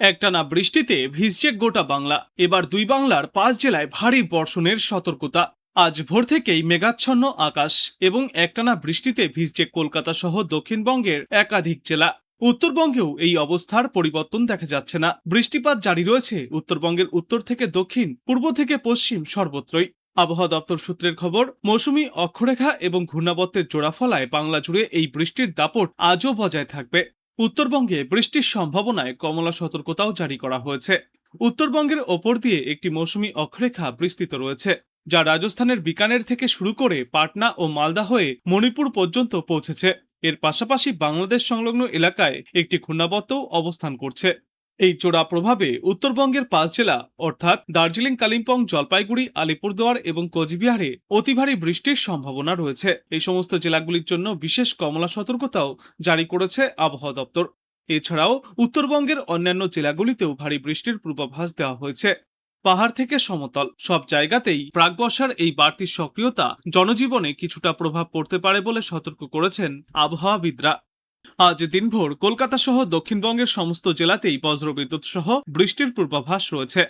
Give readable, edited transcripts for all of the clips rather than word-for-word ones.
একটানা বৃষ্টিতে ভিজছে গোটা বাংলা। এবার দুই বাংলার 5 জেলায় ভারী বর্ষণের সতর্কতা। আজ ভোর থেকেই মেঘাচ্ছন্ন আকাশ এবং একটানা বৃষ্টিতে ভিজছে কলকাতা সহ দক্ষিণবঙ্গের একাধিক জেলা। উত্তরবঙ্গেও এই অবস্থার পরিবর্তন দেখা যাচ্ছে না। বৃষ্টিপাত জারি রয়েছে উত্তরবঙ্গের উত্তর থেকে দক্ষিণ, পূর্ব থেকে পশ্চিম সর্বত্রই। আবহাওয়া দপ্তর সূত্রের খবর, মৌসুমী অক্ষরেখা এবং ঘূর্ণাবর্তের জোড়া ফলায় বাংলা জুড়ে এই বৃষ্টির দাপট আজও বজায় থাকবে। উত্তরবঙ্গে বৃষ্টির সম্ভাবনায় কমলা সতর্কতাও জারি করা হয়েছে। উত্তরবঙ্গের ওপর দিয়ে একটি মৌসুমী অক্ষরেখা বিস্তৃত রয়েছে, যা রাজস্থানের বিকানের থেকে শুরু করে পাটনা ও মালদা হয়ে মণিপুর পর্যন্ত পৌঁছেছে। এর পাশাপাশি বাংলাদেশ সংলগ্ন এলাকায় একটি ঘূর্ণাবর্তও অবস্থান করছে। এই চোরা প্রভাবে উত্তরবঙ্গের 5 জেলা অর্থাৎ দার্জিলিং, কালিম্পং, জলপাইগুড়ি, আলিপুরদুয়ার এবং কোচবিহারে অতি ভারী বৃষ্টির সম্ভাবনা রয়েছে। এই সমস্ত জেলাগুলির জন্য বিশেষ কমলা সতর্কতাও জারি করেছে আবহাওয়া দপ্তর। এছাড়াও উত্তরবঙ্গের অন্যান্য জেলাগুলিতেও ভারী বৃষ্টির পূর্বাভাস দেওয়া হয়েছে। পাহাড় থেকে সমতল সব জায়গাতেই প্রাক বর্ষার এই বাড়তি সক্রিয়তা জনজীবনে কিছুটা প্রভাব পড়তে পারে বলে সতর্ক করেছেন আবহাওয়াবিদরা। আজ দিনভর কলকাতা সহ দক্ষিণবঙ্গের সমস্ত জেলাতেই বজ্রবিদ্যুৎ সহ বৃষ্টির পূর্বাভাস রয়েছে।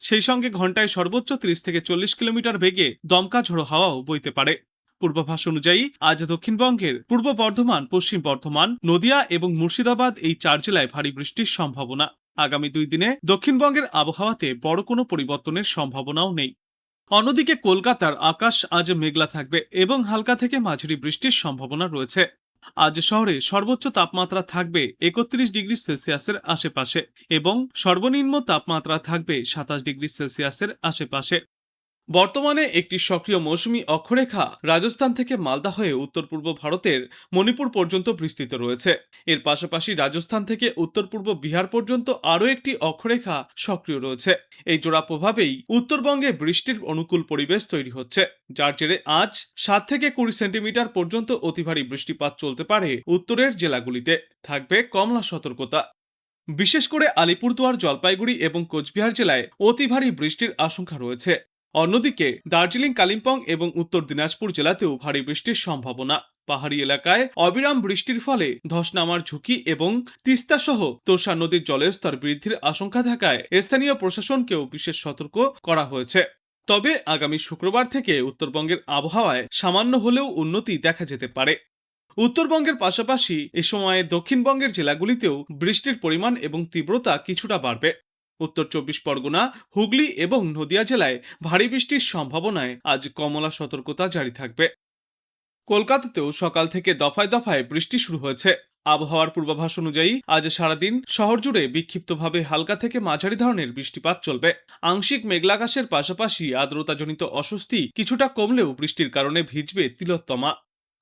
সেই সঙ্গে ঘন্টায় সর্বোচ্চ 30 থেকে 40 কিলোমিটার বেগে দমকা ঝোড়ো হাওয়াও বইতে পারে। পূর্বাভাস অনুযায়ী আজ দক্ষিণবঙ্গের পূর্ব বর্ধমান, পশ্চিম বর্ধমান, নদিয়া এবং মুর্শিদাবাদ এই 4 জেলায় ভারী বৃষ্টির সম্ভাবনা। আগামী 2 দিনে দক্ষিণবঙ্গের আবহাওয়াতে বড় কোনো পরিবর্তনের সম্ভাবনাও নেই। অন্যদিকে কলকাতার আকাশ আজ মেঘলা থাকবে এবং হালকা থেকে মাঝারি বৃষ্টির সম্ভাবনা রয়েছে। আজ শহরে সর্বোচ্চ তাপমাত্রা থাকবে 31 ডিগ্রি সেলসিয়াসের আশেপাশে এবং সর্বনিম্ন তাপমাত্রা থাকবে 27 ডিগ্রি সেলসিয়াসের আশেপাশে। বর্তমানে একটি সক্রিয় মৌসুমী অক্ষরেখা রাজস্থান থেকে মালদা হয়ে উত্তর পূর্ব ভারতের মণিপুর পর্যন্ত বিস্তৃত রয়েছে। এর পাশাপাশি রাজস্থান থেকে উত্তর পূর্ব বিহার পর্যন্ত আরও একটি অক্ষরেখা সক্রিয় রয়েছে। এই জোড়া প্রভাবেই উত্তরবঙ্গে বৃষ্টির অনুকূল পরিবেশ তৈরি হচ্ছে, যার জেরে আজ 7 থেকে 20 সেন্টিমিটার পর্যন্ত অতি ভারী বৃষ্টিপাত চলতে পারে। উত্তরের জেলাগুলিতে থাকবে কমলা সতর্কতা। বিশেষ করে আলিপুরদুয়ার, জলপাইগুড়ি এবং কোচবিহার জেলায় অতি ভারী বৃষ্টির আশঙ্কা রয়েছে। অন্যদিকে দার্জিলিং, কালিম্পং এবং উত্তর দিনাজপুর জেলাতেও ভারী বৃষ্টির সম্ভাবনা। পাহাড়ি এলাকায় অবিরাম বৃষ্টির ফলে ধস নামার ঝুঁকি এবং তিস্তা সহ তোষা নদীর জলের স্তর বৃদ্ধির আশঙ্কা থাকায় স্থানীয় প্রশাসনকেও বিশেষ সতর্ক করা হয়েছে। তবে আগামী শুক্রবার থেকে উত্তরবঙ্গের আবহাওয়ায় সামান্য হলেও উন্নতি দেখা যেতে পারে। উত্তরবঙ্গের পাশাপাশি এ সময়ে দক্ষিণবঙ্গের জেলাগুলিতেও বৃষ্টির পরিমাণ এবং তীব্রতা কিছুটা বাড়বে। উত্তর 24 পরগনা, হুগলি এবং নদিয়া জেলায় ভারী বৃষ্টির সম্ভাবনায় আজ কমলা সতর্কতা জারি থাকবে। কলকাতাতেও সকাল থেকে দফায় দফায় বৃষ্টি শুরু হয়েছে। আবহাওয়ার পূর্বাভাস অনুযায়ী আজ সারাদিন শহর জুড়ে বিক্ষিপ্তভাবে হালকা থেকে মাঝারি ধরনের বৃষ্টিপাত চলবে। আংশিক মেঘলাকাশের পাশাপাশি আর্দ্রতাজনিত অস্বস্তি কিছুটা কমলেও বৃষ্টির কারণে ভিজবে তিলোত্তমা।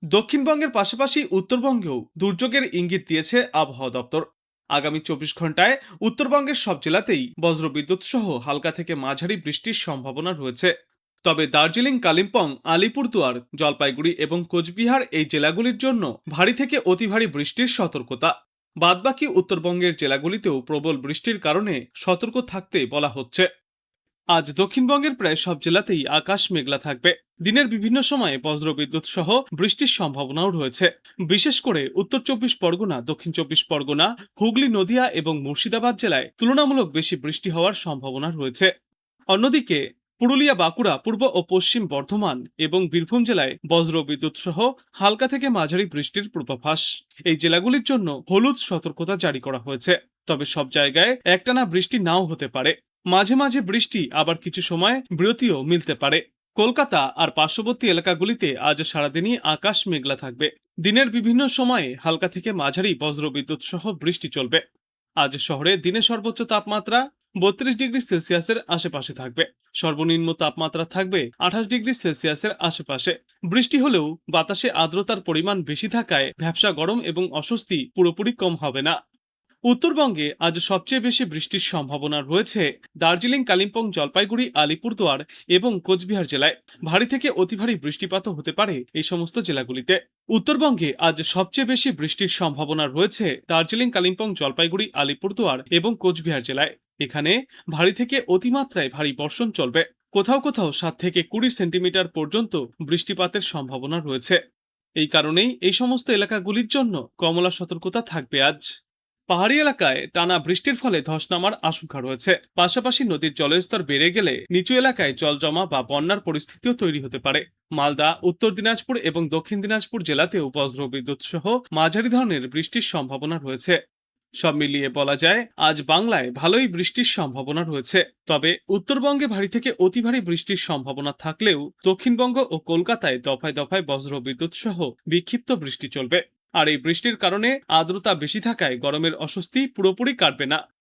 দক্ষিণবঙ্গের পাশাপাশি উত্তরবঙ্গেও দুর্যোগের ইঙ্গিত দিয়েছে আবহাওয়া দপ্তর। আগামী 24 ঘন্টায় উত্তরবঙ্গের সব জেলাতেই বজ্রবিদ্যুৎ সহ হালকা থেকে মাঝারি বৃষ্টির সম্ভাবনা রয়েছে। তবে দার্জিলিং, কালিম্পং, আলিপুরদুয়ার, জলপাইগুড়ি এবং কোচবিহার এই জেলাগুলির জন্য ভারী থেকে অতি ভারী বৃষ্টির সতর্কতা। বাদবাকি উত্তরবঙ্গের জেলাগুলিতেও প্রবল বৃষ্টির কারণে সতর্ক থাকতে বলা হচ্ছে। আজ দক্ষিণবঙ্গের প্রায় সব জেলাতেই আকাশ মেঘলা থাকবে। দিনের বিভিন্ন সময়ে বজ্রবিদ্যুৎ সহ বৃষ্টির সম্ভাবনাও রয়েছে। বিশেষ করে উত্তর 24 পরগনা, দক্ষিণ 24 পরগনা, হুগলি, নদিয়া এবং মুর্শিদাবাদ জেলায় তুলনামূলক বেশি বৃষ্টি হওয়ার সম্ভাবনা রয়েছে। অন্যদিকে পুরুলিয়া, বাঁকুড়া, পূর্ব ও পশ্চিম বর্ধমান এবং বীরভূম জেলায় বজ্রবিদ্যুৎ সহ হালকা থেকে মাঝারি বৃষ্টির পূর্বাভাস। এই জেলাগুলির জন্য হলুদ সতর্কতা জারি করা হয়েছে। তবে সব জায়গায় একটানা বৃষ্টি নাও হতে পারে। মাঝে মাঝে বৃষ্টি আবার কিছু সময় বিরতিও মিলতে পারে। কলকাতা আর পার্শ্ববর্তী এলাকাগুলিতে আজ সারাদিনই আকাশ মেঘলা থাকবে। দিনের বিভিন্ন সময়ে হালকা থেকে মাঝারি বজ্রবিদ্যুৎ সহ বৃষ্টি চলবে। আজ শহরে দিনের সর্বোচ্চ তাপমাত্রা 32 ডিগ্রি সেলসিয়াসের আশেপাশে থাকবে। সর্বনিম্ন তাপমাত্রা থাকবে 28 ডিগ্রি সেলসিয়াসের আশেপাশে। বৃষ্টি হলেও বাতাসে আর্দ্রতার পরিমাণ বেশি থাকায় ভ্যাপসা গরম এবং অস্বস্তি পুরোপুরি কম হবে না। উত্তরবঙ্গে আজ সবচেয়ে বেশি বৃষ্টির সম্ভাবনা রয়েছে দার্জিলিং, কালিম্পং, জলপাইগুড়ি, আলিপুরদুয়ার এবং কোচবিহার জেলায়। ভারী থেকে অতি ভারী বৃষ্টিপাতও হতে পারে এই সমস্ত জেলাগুলিতে। উত্তরবঙ্গে আজ সবচেয়ে বেশি বৃষ্টির সম্ভাবনা রয়েছে দার্জিলিং, কালিম্পং, জলপাইগুড়ি, আলিপুরদুয়ার এবং কোচবিহার জেলায়। এখানে ভারী থেকে অতিমাত্রায় ভারী বর্ষণ চলবে। কোথাও কোথাও 7 থেকে 20 সেন্টিমিটার পর্যন্ত বৃষ্টিপাতের সম্ভাবনা রয়েছে। এই কারণেই এই সমস্ত এলাকাগুলির জন্য কমলা সতর্কতা থাকবে আজ। পাহাড়ি এলাকায় টানা বৃষ্টির ফলে ধস নামার আশঙ্কা রয়েছে। পাশাপাশি নদীর জলস্তর বেড়ে গেলে নিচু এলাকায় জল জমা বা বন্যার পরিস্থিতিও তৈরি হতে পারে। মালদা, উত্তর দিনাজপুর এবং দক্ষিণ দিনাজপুর জেলাতেও বজ্রবিদ্যুৎ সহ মাঝারি ধরনের বৃষ্টির সম্ভাবনা রয়েছে। সব মিলিয়ে বলা যায় আজ বাংলায় ভালোই বৃষ্টির সম্ভাবনা রয়েছে। তবে উত্তরবঙ্গে ভারী থেকে অতি ভারী বৃষ্টির সম্ভাবনা থাকলেও দক্ষিণবঙ্গ ও কলকাতায় দফায় দফায় বজ্রবিদ্যুৎ সহ বিক্ষিপ্ত বৃষ্টি চলবে। আর এই বৃষ্টির কারণে আর্দ্রতা বেশি থাকায় গরমের অস্বস্তি পুরোপুরি কাটবে না।